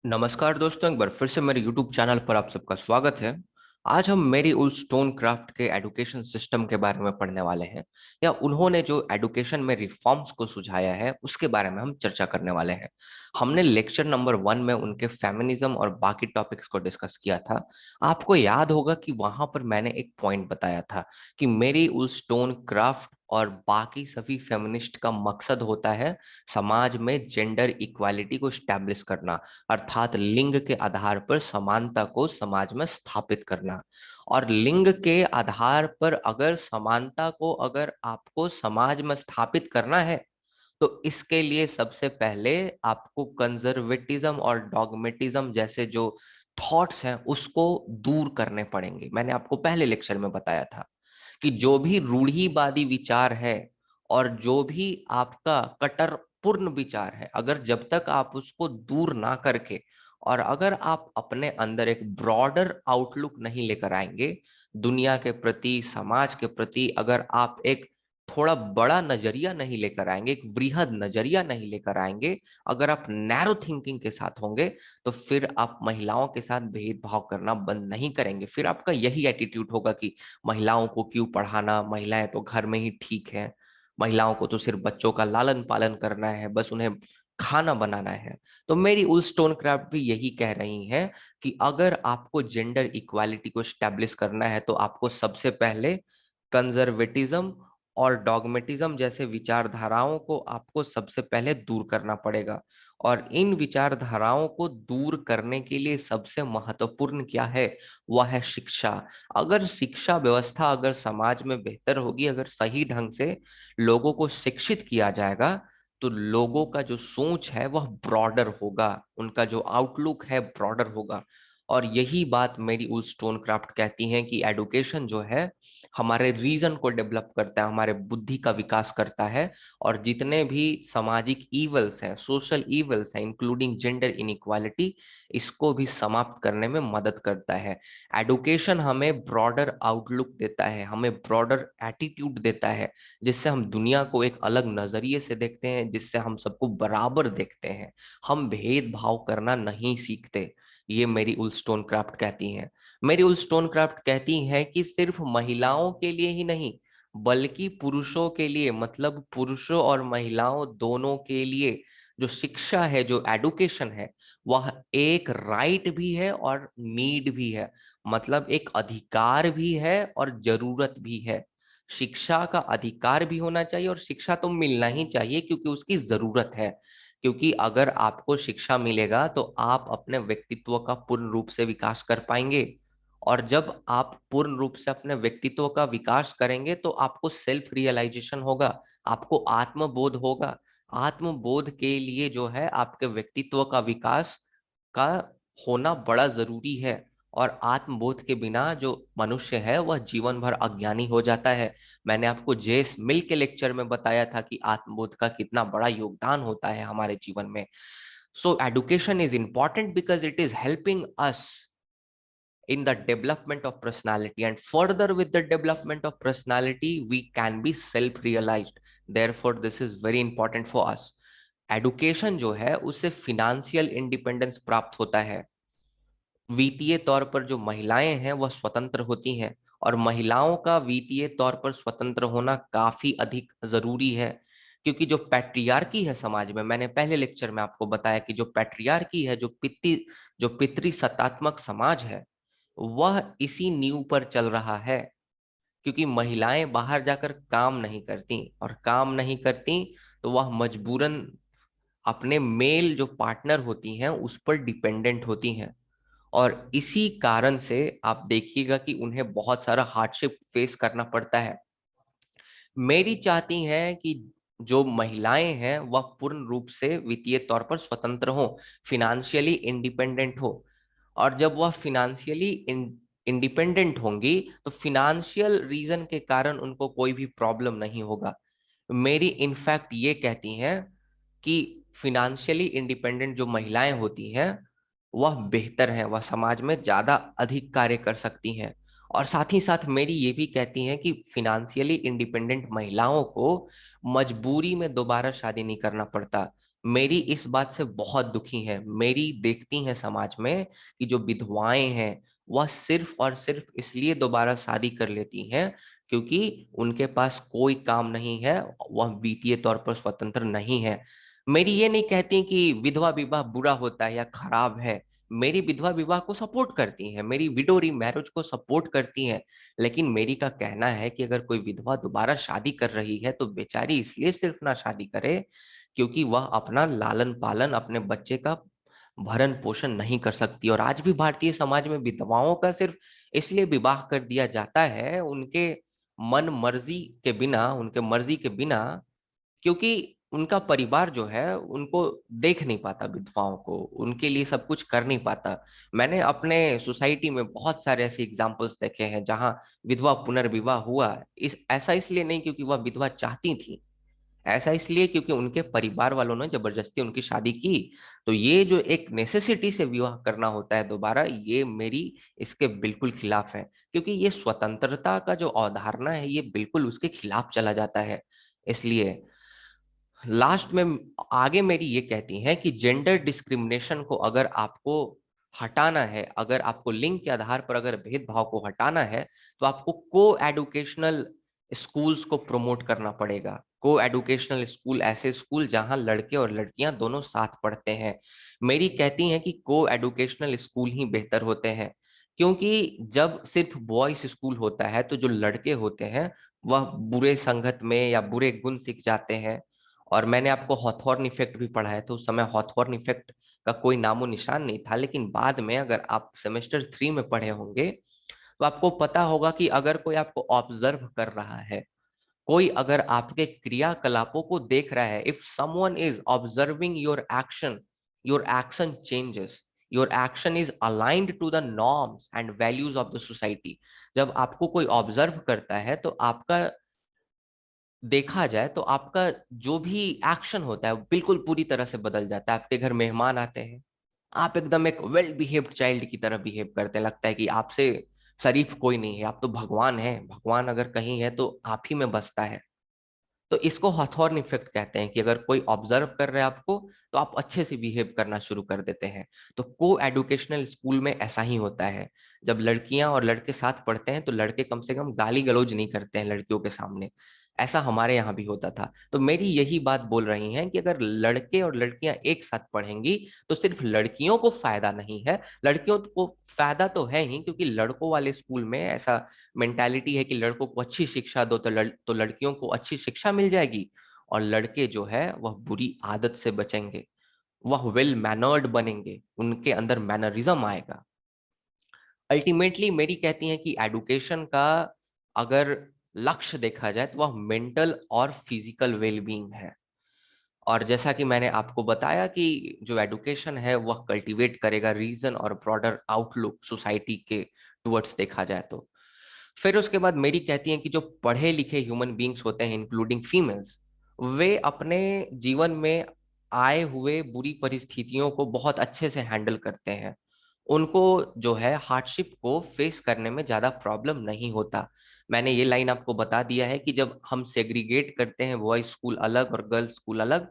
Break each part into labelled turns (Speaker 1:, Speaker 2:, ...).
Speaker 1: नमस्कार दोस्तों, एक बार फिर से मेरे YouTube चैनल पर आप सबका स्वागत है। आज हम मेरी स्टोन क्राफ्ट के एजुकेशन सिस्टम के बारे में पढ़ने वाले हैं, या उन्होंने जो एजुकेशन में रिफॉर्म्स को सुझाया है उसके बारे में हम चर्चा करने वाले हैं। हमने लेक्चर नंबर 1 में उनके फेमिनिज्म और बाकी टॉपिक्स को डिस्कस किया था। आपको याद होगा कि वहां पर मैंने एक पॉइंट बताया था कि मेरी स्टोन क्राफ्ट और बाकी सभी फेमिनिस्ट का मकसद होता है समाज में जेंडर इक्वालिटी को स्टैब्लिश करना, अर्थात लिंग के आधार पर समानता को समाज में स्थापित करना। और लिंग के आधार पर अगर समानता को अगर आपको समाज में स्थापित करना है तो इसके लिए सबसे पहले आपको कंजर्वेटिज्म और डॉगमेटिज्म जैसे जो थॉट्स हैं उसको दूर करने पड़ेंगे। मैंने आपको पहले लेक्चर में बताया था कि जो भी रूढ़िवादी विचार है और जो भी आपका कट्टरपूर्ण विचार है, अगर जब तक आप उसको दूर ना करके और अगर आप अपने अंदर एक ब्रॉडर आउटलुक नहीं लेकर आएंगे दुनिया के प्रति, समाज के प्रति, अगर आप एक थोड़ा बड़ा नजरिया नहीं लेकर आएंगे, एक वृहद नजरिया नहीं लेकर आएंगे, अगर आप नैरो थिंकिंग के साथ होंगे, तो फिर आप महिलाओं के साथ भेदभाव करना बंद नहीं करेंगे। फिर आपका यही एटीट्यूड होगा कि महिलाओं को क्यों पढ़ाना, महिलाएं तो घर में ही ठीक है, महिलाओं को तो सिर्फ बच्चों का लालन पालन करना है, बस उन्हें खाना बनाना है। तो मेरी स्टोन क्राफ्ट भी यही कह रही है कि अगर आपको जेंडर इक्वालिटी को स्टैब्लिश करना है तो आपको सबसे पहले कंजर्वेटिज्म और डॉगमेटिज्म जैसे विचारधाराओं को आपको सबसे पहले दूर करना पड़ेगा। और इन विचारधाराओं को दूर करने के लिए सबसे महत्वपूर्ण क्या है? वह है शिक्षा। अगर शिक्षा व्यवस्था अगर समाज में बेहतर होगी, अगर सही ढंग से लोगों को शिक्षित किया जाएगा, तो लोगों का जो सोच है वह ब्रॉडर होगा, उनका जो आउटलुक है ब्रॉडर होगा। और यही बात मेरी स्टोन क्राफ्ट कहती है कि एडुकेशन जो है हमारे रीजन को डेवलप करता है, हमारे बुद्धि का विकास करता है, और जितने भी सामाजिक ईवल्स हैं, सोशल ईवल्स हैं, इंक्लूडिंग जेंडर इनइक्वालिटी, इसको भी समाप्त करने में मदद करता है। एडुकेशन हमें ब्रॉडर आउटलुक देता है, हमें ब्रॉडर एटीट्यूड देता है, जिससे हम दुनिया को एक अलग नजरिए से देखते हैं, जिससे हम सबको बराबर देखते हैं, हम भेदभाव करना नहीं सीखते। ये मेरी उलस्टोन क्राफ्ट कहती हैं। मेरी उलस्टोन क्राफ्ट कहती है कि सिर्फ महिलाओं के लिए ही नहीं, बल्कि पुरुषों के लिए, मतलब पुरुषों और महिलाओं दोनों के लिए जो शिक्षा है, जो एडुकेशन है, वह एक राइट भी है और नीड भी है। मतलब एक अधिकार भी है और जरूरत भी है। शिक्षा का अधिकार भी होना चाहिए और शिक्षा तो मिलना ही चाहिए क्योंकि उसकी जरूरत है। क्योंकि अगर आपको शिक्षा मिलेगा तो आप अपने व्यक्तित्व का पूर्ण रूप से विकास कर पाएंगे। और जब आप पूर्ण रूप से अपने व्यक्तित्व का विकास करेंगे तो आपको सेल्फ रियलाइजेशन होगा, आपको आत्मबोध होगा। आत्मबोध के लिए जो है आपके व्यक्तित्व का विकास का होना बड़ा जरूरी है। और आत्मबोध के बिना जो मनुष्य है वह जीवन भर अज्ञानी हो जाता है। मैंने आपको जेस मिल के लेक्चर में बताया था कि आत्मबोध का कितना बड़ा योगदान होता है हमारे जीवन में। So education is important because it is helping us in the development of personality, and further with the development of personality we can be self realized. Therefore this is very important for us. Education जो है उससे financial independence प्राप्त होता है। वित्तीय तौर पर जो महिलाएं हैं वह स्वतंत्र होती हैं, और महिलाओं का वित्तीय तौर पर स्वतंत्र होना काफी अधिक जरूरी है। क्योंकि जो पैट्रियार्की है समाज में, मैंने पहले लेक्चर में आपको बताया कि जो पैट्रियार्की है, जो पितृ सत्तात्मक समाज है, वह इसी नींव पर चल रहा है। क्योंकि महिलाएं बाहर जाकर काम नहीं करती, और काम नहीं करती तो वह मजबूरन अपने मेल जो पार्टनर होती हैं उस पर डिपेंडेंट होती हैं। और इसी कारण से आप देखिएगा कि उन्हें बहुत सारा हार्डशिप फेस करना पड़ता है। मेरी चाहती हैं कि जो महिलाएं हैं वह पूर्ण रूप से वित्तीय तौर पर स्वतंत्र हो, फिनेंशियली इंडिपेंडेंट हो। और जब वह फिनेंशियली इंडिपेंडेंट होंगी तो फिनेंशियल रीजन के कारण उनको कोई भी प्रॉब्लम नहीं होगा। मेरी इनफैक्ट ये कहती हैं कि फिनेंशियली इंडिपेंडेंट जो महिलाएं होती हैं वह बेहतर हैं, वह समाज में ज्यादा अधिक कार्य कर सकती हैं। और साथ ही साथ मेरी ये भी कहती हैं कि फिनेंशियली इंडिपेंडेंट महिलाओं को मजबूरी में दोबारा शादी नहीं करना पड़ता। मेरी इस बात से बहुत दुखी है। मेरी देखती हैं समाज में कि जो विधवाएं हैं वह सिर्फ और सिर्फ इसलिए दोबारा शादी कर लेती हैं क्योंकि उनके पास कोई काम नहीं है, वह वित्तीय तौर पर स्वतंत्र नहीं है। मेरी ये नहीं कहती कि विधवा विवाह बुरा होता है या खराब है। मेरी विधवा विवाह को सपोर्ट करती हैं, मेरी विडो मैरिज को सपोर्ट करती हैं। लेकिन मेरी का कहना है कि अगर कोई विधवा दोबारा शादी कर रही है तो बेचारी इसलिए सिर्फ ना शादी करे क्योंकि वह अपना लालन पालन, अपने बच्चे का भरण पोषण नहीं कर सकती। और आज भी भारतीय समाज में विधवाओं का सिर्फ इसलिए विवाह कर दिया जाता है उनके मन मर्जी के बिना, उनके मर्जी के बिना, क्योंकि उनका परिवार जो है उनको देख नहीं पाता, विधवाओं को उनके लिए सब कुछ कर नहीं पाता। मैंने अपने सोसाइटी में बहुत सारे ऐसे एग्जाम्पल्स देखे हैं जहां विधवा पुनर्विवाह हुआ। इस ऐसा इसलिए नहीं क्योंकि वह विधवा चाहती थी, ऐसा इसलिए क्योंकि उनके परिवार वालों ने जबरदस्ती उनकी शादी की। तो ये जो एक नेसेसिटी से विवाह करना होता है दोबारा, ये मेरी इसके बिल्कुल खिलाफ है, क्योंकि ये स्वतंत्रता का जो अवधारणा है ये बिल्कुल उसके खिलाफ चला जाता है। इसलिए लास्ट में आगे मेरी ये कहती है कि जेंडर डिस्क्रिमिनेशन को अगर आपको हटाना है, अगर आपको लिंग के आधार पर अगर भेदभाव को हटाना है, तो आपको को एडुकेशनल स्कूल्स को प्रमोट करना पड़ेगा। को एडुकेशनल स्कूल ऐसे स्कूल जहां लड़के और लड़कियां दोनों साथ पढ़ते हैं। मेरी कहती हैं कि को एडुकेशनल स्कूल ही बेहतर होते हैं, क्योंकि जब सिर्फ बॉयज स्कूल होता है तो जो लड़के होते हैं वह बुरे संगत में या बुरे गुण सीख जाते हैं। और मैंने आपको हॉथॉर्न इफेक्ट भी पढ़ा है, तो उस समय हॉथॉर्न इफेक्ट का कोई नामो निशान नहीं था। लेकिन बाद में अगर आप सेमेस्टर 3 में पढ़े होंगे तो आपको पता होगा कि अगर कोई आपको ऑब्जर्व कर रहा है, कोई अगर आपके क्रियाकलापों को देख रहा है, if someone is observing your action changes, your action is aligned to the norms and values of the society. जब आपको कोई ऑब्जर्व करता है तो आपका, देखा जाए तो आपका जो भी एक्शन होता है वो बिल्कुल पूरी तरह से बदल जाता है। आपके घर मेहमान आते हैं, आप एकदम एक वेल बिहेव्ड चाइल्ड की तरह बिहेव करते हैं, लगता है कि आपसे शरीफ कोई नहीं है, आप तो भगवान हैं, भगवान अगर कहीं है तो आप ही में बसता है। तो इसको हॉथॉर्न इफेक्ट कहते हैं कि अगर कोई ऑब्जर्व कर रहा है आपको तो आप अच्छे से बिहेव करना शुरू कर देते हैं। तो को एडुकेशनल स्कूल में ऐसा ही होता है। जब लड़कियां और लड़के साथ पढ़ते हैं तो लड़के कम से कम गाली गलौज नहीं करते हैं लड़कियों के सामने। ऐसा हमारे यहाँ भी होता था। तो मेरी यही बात बोल रही हैं कि अगर लड़के और लड़कियां एक साथ पढ़ेंगी तो सिर्फ लड़कियों को फायदा नहीं है, लड़कियों को फायदा तो है ही, क्योंकि लड़कों वाले स्कूल में ऐसा मेंटालिटी है कि लड़कों को अच्छी शिक्षा दो तो तो लड़कियों को अच्छी शिक्षा मिल जाएगी। और लड़के जो है वह बुरी आदत से बचेंगे, वह वेल मैनर्ड बनेंगे, उनके अंदर मैनरिज्म आएगा। अल्टीमेटली मेरी कहती है कि एडुकेशन का अगर लक्ष्य देखा जाए तो वह मेंटल और फिजिकल वेलबींग है। और जैसा कि मैंने आपको बताया कि जो एडुकेशन है वह कल्टीवेट करेगा रीजन और ब्रॉडर आउटलुक सोसाइटी के टुवर्ड्स देखा जाए तो। फिर उसके बाद मेरी कहती हैं कि जो पढ़े लिखे ह्यूमन बींग्स होते हैं इंक्लूडिंग फीमेल्स, वे अपने जीवन में आए हुए बुरी परिस्थितियों को बहुत अच्छे से हैंडल करते हैं। उनको जो है हार्डशिप को फेस करने में ज्यादा प्रॉब्लम नहीं होता। मैंने ये लाइन आपको बता दिया है कि जब हम सेग्रीगेट करते हैं बॉयज स्कूल अलग और गर्ल्स स्कूल अलग,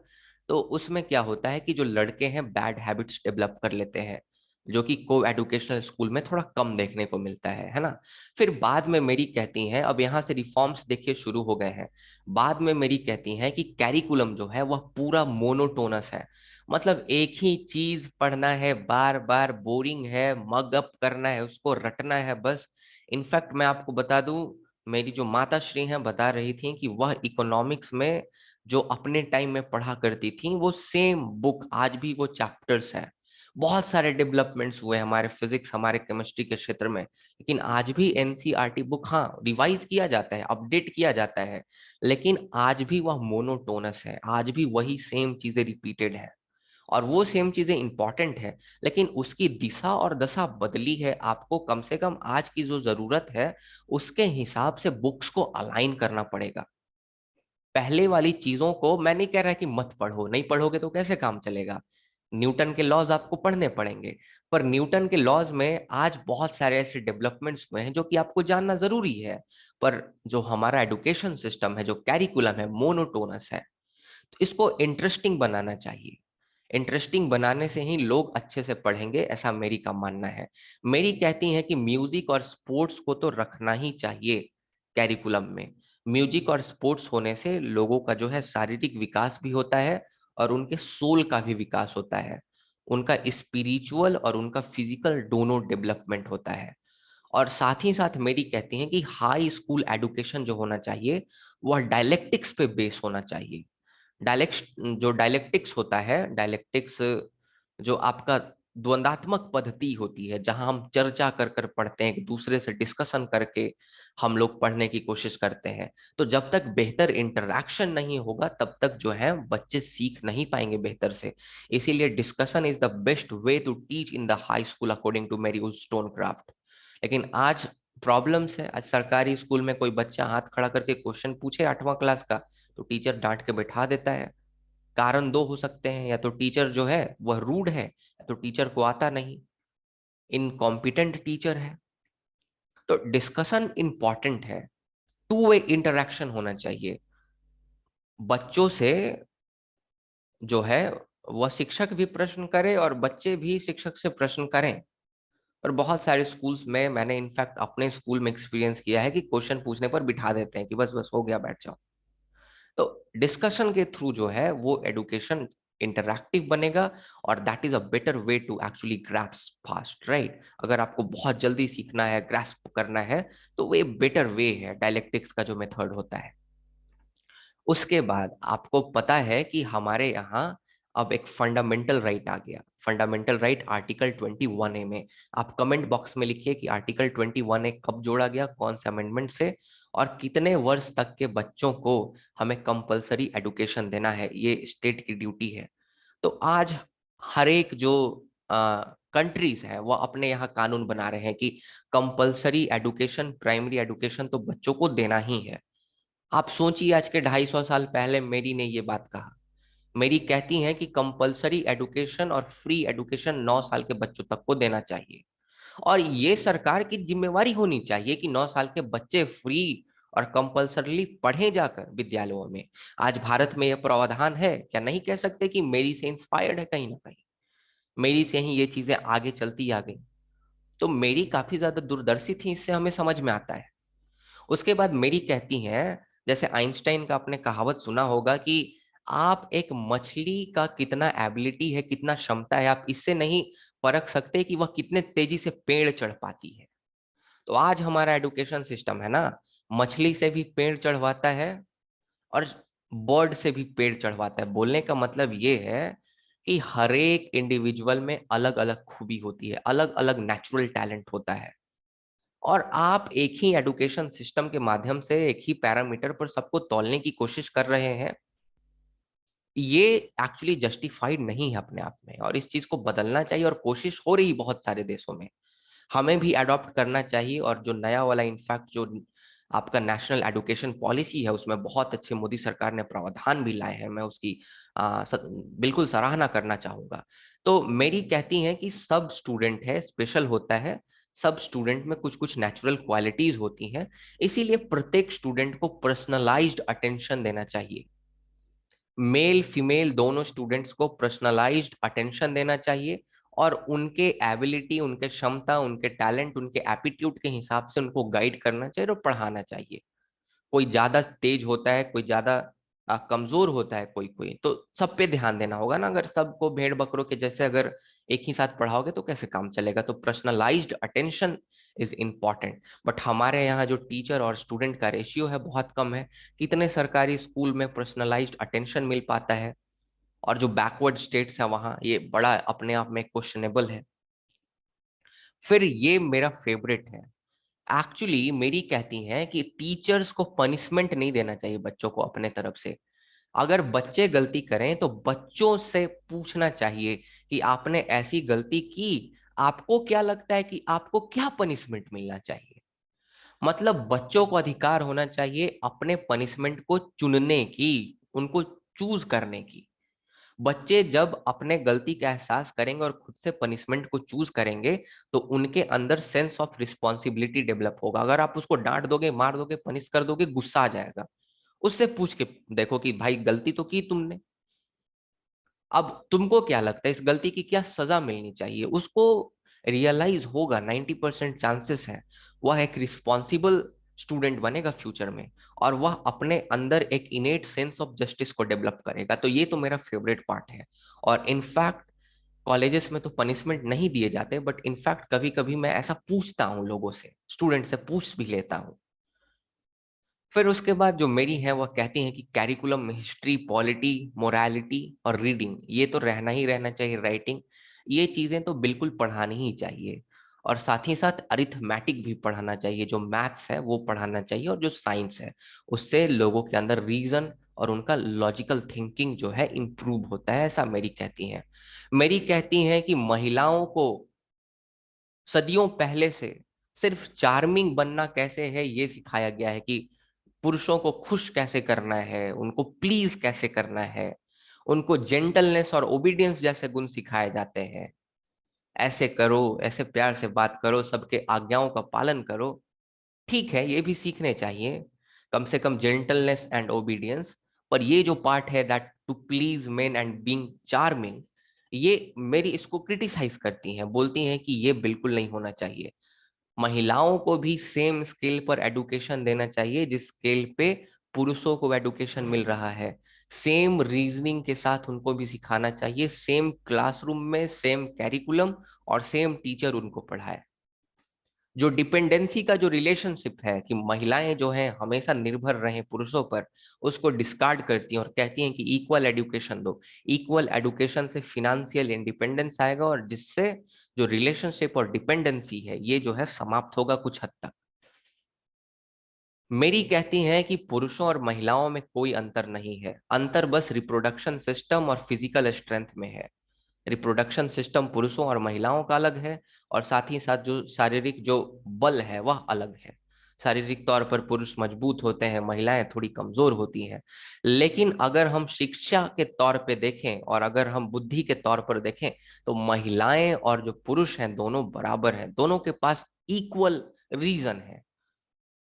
Speaker 1: तो उसमें क्या होता है कि जो लड़के हैं बैड हैबिट्स डेवलप कर लेते हैं, जो कि को एडुकेशनल स्कूल में थोड़ा कम देखने को मिलता है ना। फिर बाद में मेरी कहती हैं, अब यहाँ से रिफॉर्म्स देखिए शुरू हो गए हैं। बाद में मेरी कहती हैं कि कैरिकुलम जो है वह पूरा मोनोटोनस है, मतलब एक ही चीज पढ़ना है, बार बार बोरिंग है, मग अप करना है, उसको रटना है बस। इनफैक्ट मैं आपको बता दूं, मेरी जो माता श्री हैं बता रही थी कि वह इकोनॉमिक्स में जो अपने टाइम में पढ़ा करती थी वो सेम बुक आज भी वो चैप्टर्स हैं। बहुत सारे डेवलपमेंट्स हुए हमारे फिजिक्स, हमारे केमिस्ट्री के क्षेत्र में, लेकिन आज भी एनसीईआरटी बुक हाँ रिवाइज किया जाता है, अपडेट किया जाता है, लेकिन आज भी वह मोनोटोनस है, आज भी वही सेम चीजें रिपीटेड है। और वो सेम चीजें इंपॉर्टेंट है, लेकिन उसकी दिशा और दशा बदली है। आपको कम से कम आज की जो जरूरत है उसके हिसाब से बुक्स को अलाइन करना पड़ेगा। पहले वाली चीजों को मैं नहीं कह रहा कि मत पढ़ो, नहीं पढ़ोगे तो कैसे काम चलेगा। न्यूटन के लॉज आपको पढ़ने पड़ेंगे, पर न्यूटन के लॉज में आज बहुत सारे ऐसे डेवलपमेंट्स हुए हैं जो कि आपको जानना जरूरी है। पर जो हमारा एजुकेशन सिस्टम है, जो कैरिकुलम है, मोनोटोनस है। तो इसको इंटरेस्टिंग बनाना चाहिए। इंटरेस्टिंग बनाने से ही लोग अच्छे से पढ़ेंगे, ऐसा मेरी का मानना है। मेरी कहती है कि म्यूजिक और स्पोर्ट्स को तो रखना ही चाहिए कैरिकुलम में। म्यूजिक और स्पोर्ट्स होने से लोगों का जो है शारीरिक विकास भी होता है और उनके सोल का भी विकास होता है, उनका स्पिरिचुअल और उनका फिजिकल दोनों डेवलपमेंट होता है। और साथ ही साथ मेरी कहती हैं कि हाई स्कूल एडुकेशन जो होना चाहिए वह डायलेक्टिक्स पे बेस होना चाहिए। डायलेक्ट जो डायलेक्टिक्स होता है, डायलेक्टिक्स जो आपका द्वंदात्मक पद्धति होती है, जहां हम चर्चा कर कर पढ़ते हैं, एक दूसरे से डिस्कशन करके हम लोग पढ़ने की कोशिश करते हैं। तो जब तक बेहतर इंटरेक्शन नहीं होगा तब तक जो है बच्चे सीख नहीं पाएंगे बेहतर से। इसीलिए discussion is the best way to teach in the high school according to Mary Wollstonecraft. लेकिन आज प्रॉब्लम्स है। आज सरकारी स्कूल में कोई बच्चा हाथ खड़ा करके क्वेश्चन पूछे 8वां क्लास का, तो टीचर डांट के बैठा देता है। कारण दो हो सकते हैं, या तो टीचर जो है वह रूड है, या तो टीचर को आता नहीं, इनकॉम्पिटेंट टीचर है। तो डिस्कशन इंपॉर्टेंट है, टू वे इंटरेक्शन होना चाहिए बच्चों से। जो है वह शिक्षक भी प्रश्न करे और बच्चे भी शिक्षक से प्रश्न करें। और बहुत सारे स्कूल्स में मैंने इनफैक्ट अपने स्कूल में एक्सपीरियंस किया है कि क्वेश्चन पूछने पर बिठा देते हैं कि बस बस हो गया, बैठ जाओ। तो डिस्कशन के थ्रू जो है वो एडुकेशन इंटरैक्टिव बनेगा, और that is a better way to actually grasp fast, right. अगर आपको बहुत जल्दी सीखना है, ग्रैस्प करना है, तो वो बेटर वे है डायलेक्टिक्स का जो मेथड होता है। उसके बाद आपको पता है कि हमारे यहाँ अब एक फंडामेंटल राइट आ गया। फंडामेंटल राइट आर्टिकल 21A में। आप कमेंट बॉक्स में लिखिए कि आर्टिकल 21A कब जोड़ा गया, कौन से अमेंडमेंट से, और कितने वर्ष तक के बच्चों को हमें कंपलसरी एडुकेशन देना है, ये स्टेट की ड्यूटी है। तो आज हर एक जो कंट्रीज है वो अपने यहाँ कानून बना रहे हैं कि कंपलसरी एडुकेशन, प्राइमरी एडुकेशन तो बच्चों को देना ही है। आप सोचिए, आज के 250 साल पहले मेरी ने ये बात कहा। मेरी कहती है कि कंपलसरी एडुकेशन और फ्री एडुकेशन 9 साल के बच्चों तक को देना चाहिए, और ये सरकार की जिम्मेवारी होनी चाहिए कि 9 साल के बच्चे फ्री और कंपलसरली पढ़े जाकर विद्यालयों में। आज भारत में यह प्रावधान है, क्या नहीं कह सकते कि मेरी से इंस्पायर्ड है कहीं ना कहीं, मेरी से ही ये चीजें आगे चलती आ गई। तो मेरी काफी ज्यादा दूरदर्शी थी, इससे हमें समझ में आता है। उसके बाद मेरी कहती हैं, जैसे आइंस्टाइन का आपने कहावत सुना होगा कि आप एक मछली का कितना एबिलिटी है, कितना क्षमता है, आप इससे नहीं परख सकते कि वह कितने तेजी से पेड़ चढ़ पाती है। तो आज हमारा एडुकेशन सिस्टम है ना, मछली से भी पेड़ चढ़वाता है और बर्ड से भी पेड़ चढ़वाता है। बोलने का मतलब ये है कि हर एक इंडिविजुअल में अलग अलग खूबी होती है, अलग अलग नेचुरल टैलेंट होता है, और आप एक ही एडुकेशन सिस्टम के माध्यम से एक ही पैरामीटर पर सबको तौलने की कोशिश कर रहे हैं। ये एक्चुअली जस्टिफाइड नहीं है अपने आप में, और इस चीज को बदलना चाहिए, और कोशिश हो रही बहुत सारे देशों में। हमें भी अडॉप्ट करना चाहिए। और जो नया वाला इनफैक्ट जो आपका नेशनल एजुकेशन पॉलिसी है, उसमें बहुत अच्छे मोदी सरकार ने प्रावधान भी लाए हैं, मैं उसकी बिल्कुल सराहना करना चाहूंगा। तो मेरी कहती हैं कि सब स्टूडेंट है स्पेशल होता है, सब स्टूडेंट में कुछ कुछ नेचुरल क्वालिटीज होती हैं, इसीलिए प्रत्येक स्टूडेंट को पर्सनलाइज्ड अटेंशन देना चाहिए। मेल फीमेल दोनों स्टूडेंट्स को पर्सनलाइज्ड अटेंशन देना चाहिए, और उनके एबिलिटी, उनके क्षमता, उनके टैलेंट, उनके एप्टीट्यूड के हिसाब से उनको गाइड करना चाहिए और पढ़ाना चाहिए। कोई ज्यादा तेज होता है, कोई ज्यादा कमजोर होता है, कोई कोई, तो सब पे ध्यान देना होगा ना। अगर सबको भेड़ बकरों के जैसे अगर एक ही साथ पढ़ाओगे तो कैसे काम चलेगा। तो personalised attention is important. But हमारे यहाँ जो टीचर और स्टूडेंट का रेशियो है बहुत कम है। कितने सरकारी स्कूल में पर्सनलाइज्ड अटेंशन मिल पाता है, और जो बैकवर्ड स्टेट्स है वहां ये बड़ा अपने आप में क्वेश्चनेबल है। फिर ये मेरा फेवरेट है, एक्चुअली मेरी कहती हैं कि टीचर्स को पनिशमेंट नहीं देना चाहिए बच्चों को अपने तरफ से। अगर बच्चे गलती करें तो बच्चों से पूछना चाहिए कि आपने ऐसी गलती की, आपको क्या लगता है कि आपको क्या पनिशमेंट मिलना चाहिए। मतलब बच्चों को अधिकार होना चाहिए अपने पनिशमेंट को चुनने की, उनको चूज करने की। बच्चे जब अपने गलती का एहसास करेंगे और खुद से पनिशमेंट को चूज करेंगे, तो उनके अंदर सेंस ऑफ रिस्पॉन्सिबिलिटी डेवलप होगा। अगर आप उसको डांट दोगे, मार दोगे, पनिश कर दोगे, गुस्सा आ जाएगा। उससे पूछ के देखो कि भाई गलती तो की तुमने, अब तुमको क्या लगता है इस गलती की क्या सजा मिलनी चाहिए उसको? रियलाइज होगा, 90% चांसेस है वह एक रिस्पॉन्सिबल स्टूडेंट बनेगा फ्यूचर में, और वह अपने अंदर एक इनेट सेंस ऑफ जस्टिस को डेवलप करेगा। तो ये तो मेरा फेवरेट पार्ट है। और इनफैक्ट कॉलेजेस में तो पनिशमेंट नहीं दिए जाते, बट इनफैक्ट कभी कभी मैं ऐसा पूछता हूँ लोगों से, स्टूडेंट से पूछ भी लेता हूँ। फिर उसके बाद जो मेरी है वह कहती हैं कि कैरिकुलम में हिस्ट्री, पॉलिटी, मोरालिटी और रीडिंग ये तो रहना ही रहना चाहिए, राइटिंग, ये चीजें तो बिल्कुल पढ़ानी ही चाहिए। और साथ ही साथ अरिथमेटिक भी पढ़ाना चाहिए, जो मैथ्स है वो पढ़ाना चाहिए, और जो साइंस है उससे लोगों के अंदर रीजन और उनका लॉजिकल थिंकिंग जो है इम्प्रूव होता है, ऐसा मेरी कहती हैं। मेरी कहती हैं कि महिलाओं को सदियों पहले से सिर्फ चार्मिंग बनना कैसे है ये सिखाया गया है, कि पुरुषों को खुश कैसे करना है, उनको प्लीज कैसे करना है, उनको जेंटलनेस और ओबीडियंस जैसे गुण सिखाए जाते हैं। ऐसे करो, ऐसे प्यार से बात करो, सबके आज्ञाओं का पालन करो। ठीक है, ये भी सीखने चाहिए, कम से कम जेंटलनेस एंड ओबीडियंस। पर ये जो पार्ट है that too please men and being charming, ये मेरी इसको क्रिटिसाइज करती हैं, बोलती हैं कि ये बिल्कुल नहीं होना चाहिए। महिलाओं को भी सेम स्केल पर एडुकेशन देना चाहिए जिस स्केल पे पुरुषों को एडुकेशन मिल रहा है। सेम रीजनिंग के साथ उनको भी सिखाना चाहिए, सेम क्लासरूम में सेम कैरिकुलम और सेम टीचर उनको पढ़ाए। जो डिपेंडेंसी का जो रिलेशनशिप है, कि महिलाएं जो हैं हमेशा निर्भर रहें पुरुषों पर, उसको डिस्कार्ड करती हैं और कहती हैं कि इक्वल एडुकेशन दो। इक्वल एडुकेशन से फिनेंशियल इंडिपेंडेंस आएगा, और जिससे जो रिलेशनशिप और डिपेंडेंसी है ये जो है समाप्त होगा कुछ हद तक। मेरी कहती हैं कि पुरुषों और महिलाओं में कोई अंतर नहीं है, अंतर बस रिप्रोडक्शन सिस्टम और फिजिकल स्ट्रेंथ में है। रिप्रोडक्शन सिस्टम पुरुषों और महिलाओं का अलग है, और साथ ही साथ जो शारीरिक जो बल है वह अलग है। शारीरिक तौर पर पुरुष मजबूत होते हैं, महिलाएं थोड़ी कमजोर होती हैं। लेकिन अगर हम शिक्षा के तौर पे देखें और अगर हम बुद्धि के तौर पर देखें, तो महिलाएं और जो पुरुष हैं दोनों बराबर हैं, दोनों के पास इक्वल रीजन है।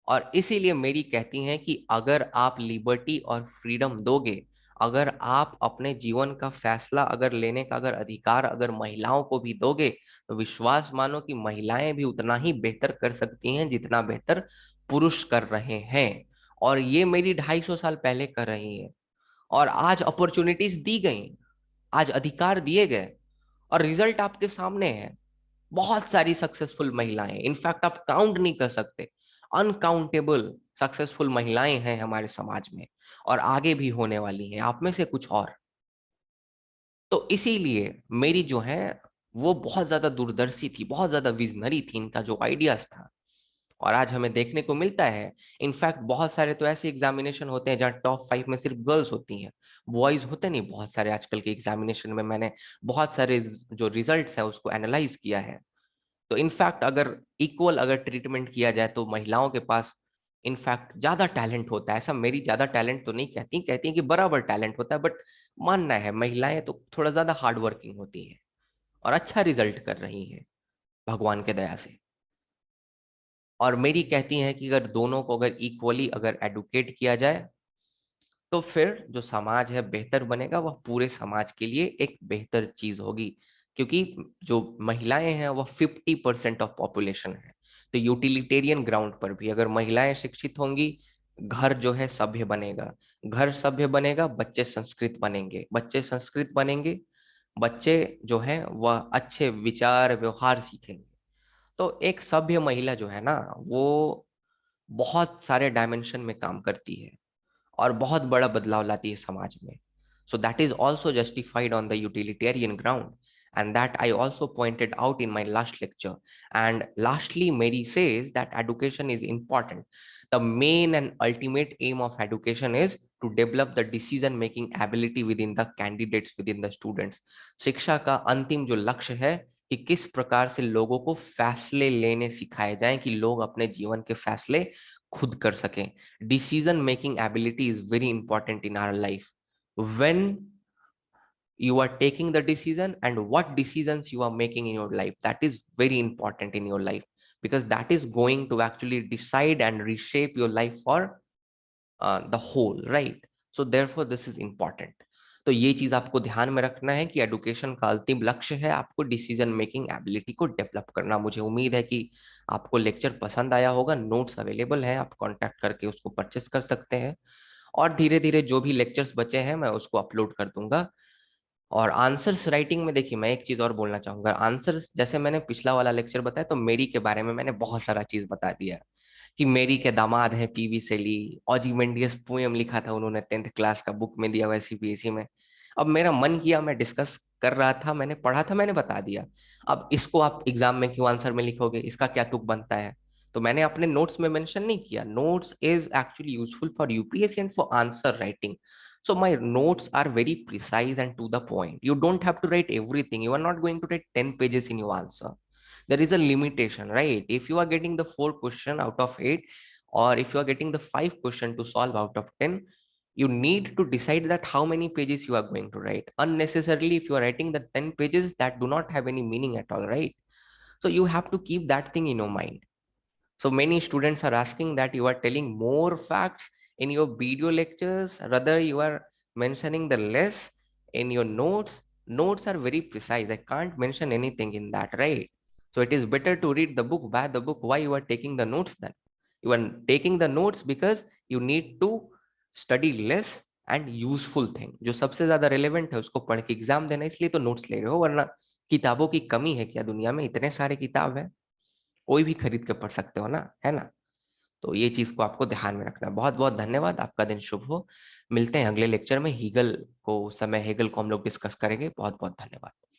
Speaker 1: और इसीलिए मेरी कहती हैं कि अगर आप लिबर्टी और फ्रीडम दोगे, अगर आप अपने जीवन का फैसला अगर लेने का अगर अधिकार अगर महिलाओं को भी दोगे, तो विश्वास मानो कि महिलाएं भी उतना ही बेहतर कर सकती हैं जितना बेहतर पुरुष कर रहे हैं। और ये मेरी 250 साल पहले कर रही हैं, और आज अपॉर्चुनिटीज दी गई, आज अधिकार दिए गए, और रिजल्ट आपके सामने है। बहुत सारी सक्सेसफुल महिलाएं, इनफैक्ट आप काउंट नहीं कर सकते, अनकाउंटेबल सक्सेसफुल महिलाएं हैं हमारे समाज में, और आगे भी होने वाली हैं, आप में से कुछ और। तो इसीलिए मेरी जो है वो बहुत ज्यादा दूरदर्शी थी, बहुत ज्यादा विजनरी थी, इनका जो आइडियाज था। और आज हमें देखने को मिलता है, इनफैक्ट बहुत सारे तो ऐसे एग्जामिनेशन होते हैं जहाँ टॉप 5 में सिर्फ गर्ल्स होती हैं, बॉयज होते नहीं बहुत सारे। आजकल के एग्जामिनेशन में मैंने बहुत सारे जो रिजल्ट्स हैं उसको एनालाइज किया है। तो इनफैक्ट अगर इक्वल अगर ट्रीटमेंट किया जाए तो महिलाओं के पास इनफैक्ट ज्यादा टैलेंट होता है। ऐसा मेरी ज्यादा टैलेंट तो नहीं कहती, कहती हैं कि बराबर टैलेंट होता है, बट मानना है महिलाएं तो थोड़ा ज्यादा हार्ड वर्किंग होती हैं और अच्छा रिजल्ट कर रही हैं भगवान के दया से। और मेरी कहती हैं कि अगर दोनों को अगर इक्वली अगर एडुकेट किया जाए, तो फिर जो समाज है बेहतर बनेगा, वह पूरे समाज के लिए एक बेहतर चीज होगी। क्योंकि जो महिलाएं हैं वह 50% ऑफ पॉपुलेशन है। तो यूटिलिटेरियन ग्राउंड पर भी अगर महिलाएं शिक्षित होंगी, घर जो है सभ्य बनेगा, घर सभ्य बनेगा, बच्चे संस्कृत बनेंगे, बच्चे संस्कृत बनेंगे, बच्चे जो है वह अच्छे विचार व्यवहार सीखेंगे। तो एक सभ्य महिला जो है ना, वो बहुत सारे डायमेंशन में काम करती है और बहुत बड़ा बदलाव लाती है समाज में। So that is also justified on the utilitarian ground, and that I also pointed out in my last lecture. And lastly, Mary says that education is important. The main and ultimate aim of education is to develop the decision making ability within the candidates, within the students. शिक्षा का अंतिम जो लक्ष्य है कि किस प्रकार से लोगों को फैसले लेने सिखाए जाएं, कि लोग अपने जीवन के फैसले खुद कर सकें। Decision making ability is very important in our life. When you are taking the decision and what decisions you are making in your life, that is very important in your life, because that is going to actually decide and reshape your life for the whole, right? So therefore this is important. तो ये चीज आपको ध्यान में रखना है कि education का अंतिम लक्ष्य है आपको डिसीजन मेकिंग एबिलिटी को डेवलप करना। मुझे उम्मीद है कि आपको लेक्चर पसंद आया होगा। नोट्स अवेलेबल है, आप कांटेक्ट करके उसको परचेस कर सकते हैं। और धीरे धीरे जो भी लेक्चर्स बचे हैं मैं उसको अपलोड कर दूंगा। और आंसर्स राइटिंग में देखिए, मैं एक चीज और बोलना चाहूंगा। आंसर्स जैसे मैंने पिछला वाला लेक्चर बताया, तो मेरी के बारे में मैंने बहुत सारा चीज बता दिया कि मेरी के दामाद है पीवी सेली, ऑजिमेंडियस पोयम लिखा था उन्होंने 10th क्लास का, बुक में दिया हुआ है सीबीएसई में। अब मेरा मन किया, मैं डिस्कस कर रहा था, मैंने पढ़ा था, मैंने बता दिया। अब इसको आप एग्जाम में क्यों आंसर में लिखोगे, इसका क्या तुक बनता है? तो मैंने अपने नोट्स में मेंशन नहीं किया। Notes is actually useful for UPSC and for answer writing. So my notes are very precise and to the point. You don't have to write everything. You are not going to write 10 pages in your answer. There is a limitation, right? If you are getting the 4 question out of 8, or if you are getting the 5 question to solve out of 10, you need to decide that how many pages you are going to write. Unnecessarily, if you are writing the 10 pages that do not have any meaning at all, right? So you have to keep that thing in your mind. So many students are asking that you are telling more facts in your video lectures, rather you are mentioning the less in your notes. Notes are very precise. I can't mention anything in that, right? So it is better to read the book, buy the book. Why you are taking the notes then? You are taking the notes because you need to study less and useful thing. जो सबसे ज्यादा relevant है उसको पढ़ के exam देना, इसलिए तो नोट्स ले रहे हो। वरना किताबों की कमी है क्या दुनिया में? इतने सारे किताब है, कोई भी खरीद के पढ़ सकते हो ना, है ना? तो ये चीज को आपको ध्यान में रखना है। बहुत बहुत धन्यवाद, आपका दिन शुभ हो। मिलते हैं अगले लेक्चर में। हीगल को, उस समय हेगल को हम लोग डिस्कस करेंगे। बहुत बहुत धन्यवाद।